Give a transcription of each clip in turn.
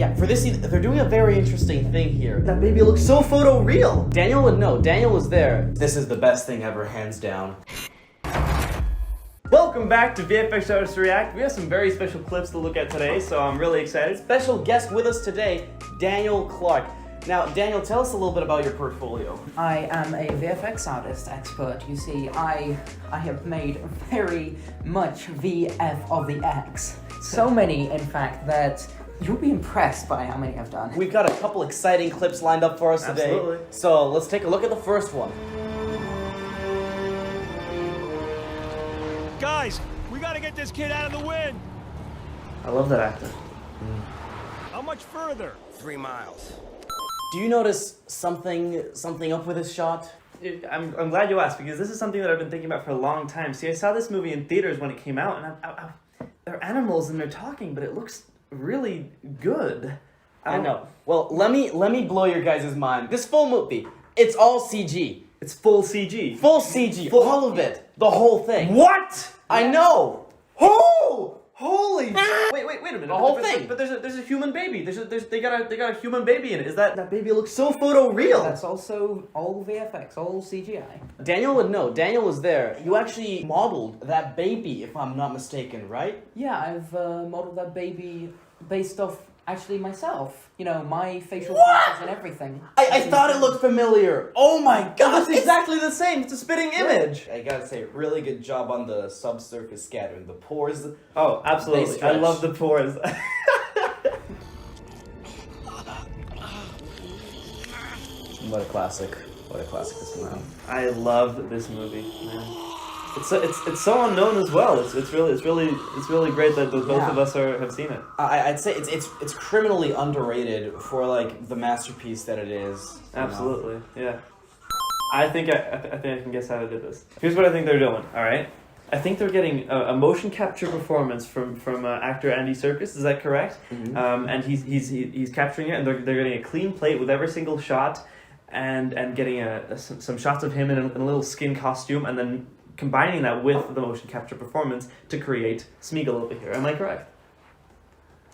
Yeah, for this scene, they're doing a very interesting thing here. That baby looks so photoreal. Daniel would know. Daniel was there. This is the best thing ever, hands down. Welcome back to VFX Artist React. We have some very special clips to look at today, so I'm really excited. Special guest with us today, Daniel Clarke. Now, Daniel, tell us a little bit about your portfolio. I am a VFX artist expert. You see, I have made very much VF of the X. So many, in fact, that you'll be impressed by how many I've done. We've got a couple exciting clips lined up for us today. Absolutely. So let's take a look at the first one. Guys, we gotta get this kid out of the wind. I love that actor. How much further? 3 miles. Do you notice something up with this shot? I'm glad you asked, because this is something that I've been thinking about for a long time. See, I saw this movie in theaters when it came out, and they're animals and they're talking, but it looks really good. I know. Well, let me blow your guys' mind. This full movie, it's all CG. It's full CG. Full CG, all of it. The whole thing. What? I know! Oh! Holy! Wait a minute. The whole thing. But there's a human baby. They got a human baby in it. Is that baby looks so photoreal? That's also all VFX, all CGI. Daniel would know. Daniel was there. You actually modeled that baby, if I'm not mistaken, right? Yeah, I've modeled that baby based off, actually, myself. You know, my facial features and everything. I thought it looked familiar. Oh my god! It's exactly the same. It's a spitting image. I gotta say, really good job on the subsurface scattering. The pores. Oh, absolutely. I love the pores. What a classic. What a classic this movie. I love this movie, man. It's so unknown as well. It's really great that both of us have seen it. I'd say it's criminally underrated for like the masterpiece that it is. Absolutely, yeah. I think I can guess how they did this. Here's what I think they're doing. All right, I think they're getting a motion capture performance from actor Andy Serkis. Is that correct? Mm-hmm. And he's capturing it, and they're getting a clean plate with every single shot, and getting some shots of him in a little skin costume, and then combining that with the motion capture performance to create Smeagol over here. Am I correct?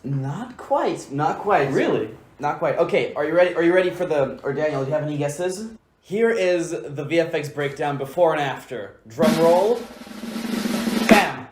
Not quite. Not quite. Really? Not quite. Okay, are you ready? Are you ready for or Daniel, do you have any guesses? Here is the VFX breakdown before and after. Drum roll. Bam!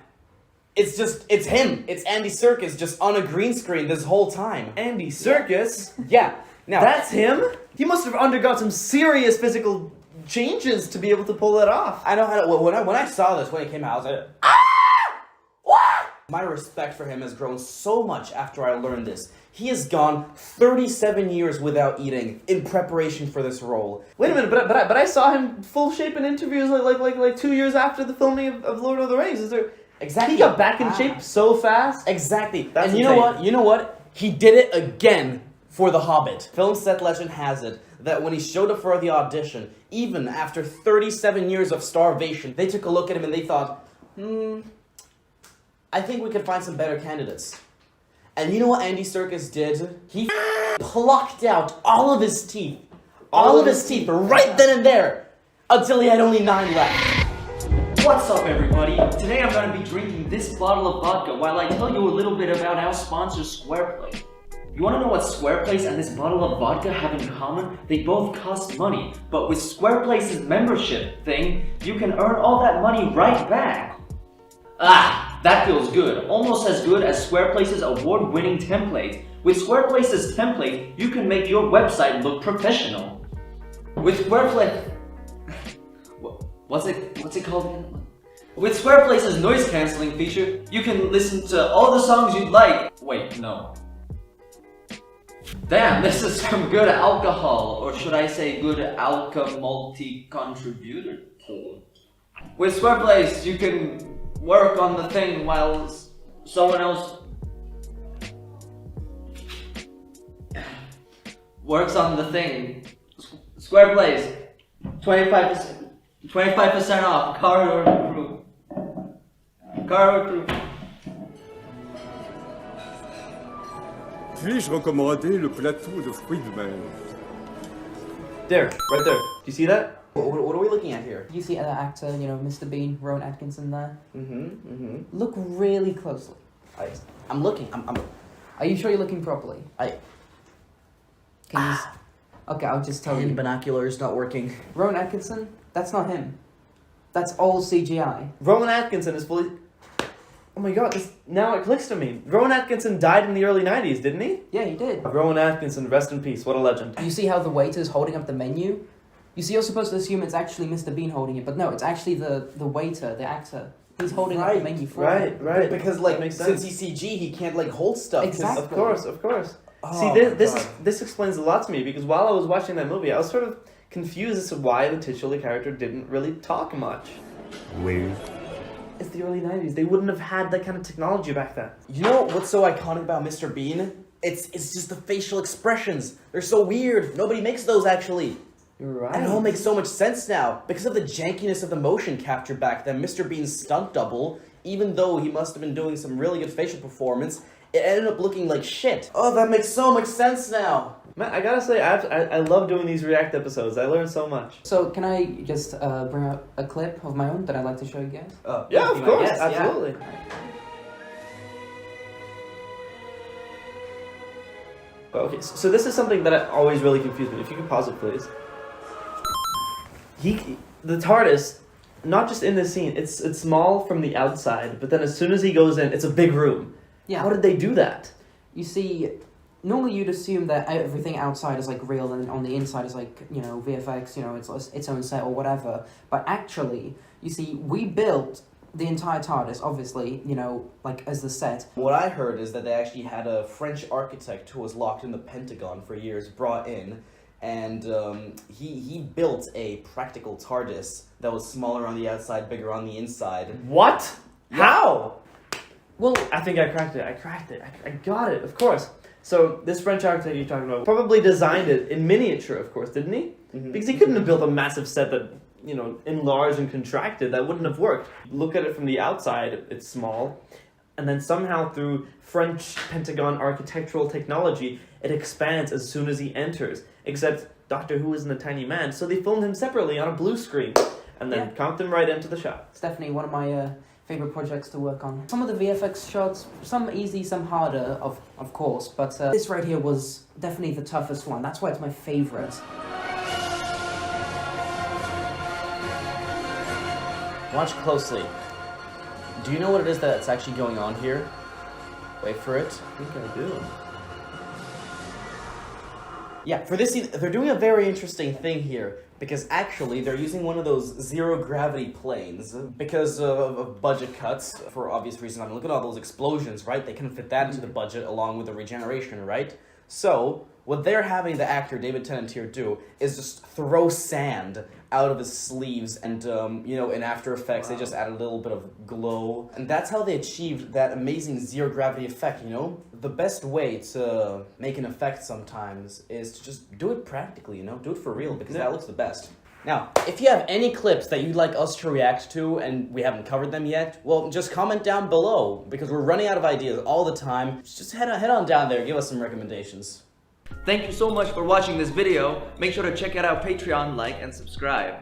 It's him. It's Andy Serkis just on a green screen this whole time. Andy Serkis? Yeah. Now That's him? He must have undergone some serious physical changes to be able to pull that off. I know how to, when I saw this when it came out, I was like, ah! What? My respect for him has grown so much after I learned this. He has gone 37 years without eating in preparation for this role. Wait a minute, but I saw him full shape in interviews like 2 years after the filming of Lord of the Rings. Is there Exactly. He got back in shape so fast? Exactly. That's and insane. You know what? He did it again for The Hobbit. Film set legend has it that when he showed up for the audition, even after 37 years of starvation, they took a look at him and they thought, I think we could find some better candidates. And you know what Andy Serkis did? He plucked out all of his teeth. All of his teeth right then and there. Until he had only 9 left. What's up, everybody? Today I'm going to be drinking this bottle of vodka while I tell you a little bit about our sponsor, SquarePlay. You want to know what SquarePlace and this bottle of vodka have in common? They both cost money, but with SquarePlace's membership thing, you can earn all that money right back. Ah, that feels good. Almost as good as SquarePlace's award-winning template. With SquarePlace's template, you can make your website look professional. With SquarePlace... What's it called again? With SquarePlace's noise cancelling feature, you can listen to all the songs you'd like. Wait, no. Damn, this is some good alcohol, or should I say good multi-contributor. With SquarePlace, you can work on the thing while someone else works on the thing. SquarePlace, 25% off, card or crew. Puis-je recommander le plateau de fruits de mer? There, right there. Do you see that? What are we looking at here? You see the actor, you know, Mr. Bean, Rowan Atkinson there? Mm-hmm. Look really closely. I'm looking. Are you sure you're looking properly? Can you okay, I'll just tell you. Binoculars not working. Rowan Atkinson? That's not him. That's all CGI. Rowan Atkinson is fully... Oh my god, now it clicks to me. Rowan Atkinson died in the early 90s, didn't he? Yeah, he did. Rowan Atkinson, rest in peace, what a legend. You see how the waiter's holding up the menu? You see, you're supposed to assume it's actually Mr. Bean holding it, but no, it's actually the waiter, the actor. He's holding up the menu for him. Right. Because, That makes sense. since he's CG, he can't, hold stuff. Exactly. Of course. Oh, See, my this God. this explains a lot to me, because while I was watching that movie, I was sort of confused as to why the titular character didn't really talk much. Wave. It's the early 90s. They wouldn't have had that kind of technology back then. You know what's so iconic about Mr. Bean? It's just the facial expressions. They're so weird. Nobody makes those, actually. You're right. And it all makes so much sense now. Because of the jankiness of the motion capture back then, Mr. Bean's stunt double, even though he must have been doing some really good facial performance, it ended up looking like shit. Oh, that makes so much sense now. Man, I gotta say, I love doing these React episodes. I learned so much. So, can I just bring out a clip of my own that I'd like to show you guys? Yeah, of course, Yes, yeah. absolutely. Okay, so this is something that always really confused me. If you could pause it, please. The TARDIS, not just in this scene, it's small from the outside, but then as soon as he goes in, it's a big room. Yeah. How did they do that? You see, normally you'd assume that everything outside is real and on the inside is VFX, it's its own set or whatever. But actually, you see, we built the entire TARDIS, obviously, as the set. What I heard is that they actually had a French architect who was locked in the Pentagon for years, brought in, and he built a practical TARDIS that was smaller on the outside, bigger on the inside. What? Yeah. How? Well, I think I cracked it. I got it, of course. So, this French architect you're talking about probably designed it in miniature, of course, didn't he? Mhm. Because he couldn't have built a massive set that, enlarged and contracted. That wouldn't have worked. Look at it from the outside, it's small. And then somehow through French Pentagon architectural technology, it expands as soon as he enters. Except Doctor Who isn't a tiny man, so they filmed him separately on a blue screen. And then comped him right into the shot. it's definitely one of my favorite projects to work on. Some of the VFX shots, some easy, some harder, of course, but this right here was definitely the toughest one. That's why it's my favorite. Watch closely. Do you know what it is that's actually going on here? Wait for it. I think I do. Yeah, for this scene, they're doing a very interesting thing here, because actually they're using one of those zero-gravity planes because of budget cuts, for obvious reasons. I mean, look at all those explosions, right? They couldn't fit that into the budget along with the regeneration, right? So, what they're having the actor, David Tennant here, do is just throw sand out of his sleeves, and, in After Effects, they just add a little bit of glow. And that's how they achieved that amazing zero-gravity effect, The best way to make an effect sometimes is to just do it practically, Do it for real, because that looks the best. Now, if you have any clips that you'd like us to react to and we haven't covered them yet, well, just comment down below, because we're running out of ideas all the time. Just head on down there, give us some recommendations. Thank you so much for watching this video. Make sure to check out our Patreon, like, and subscribe.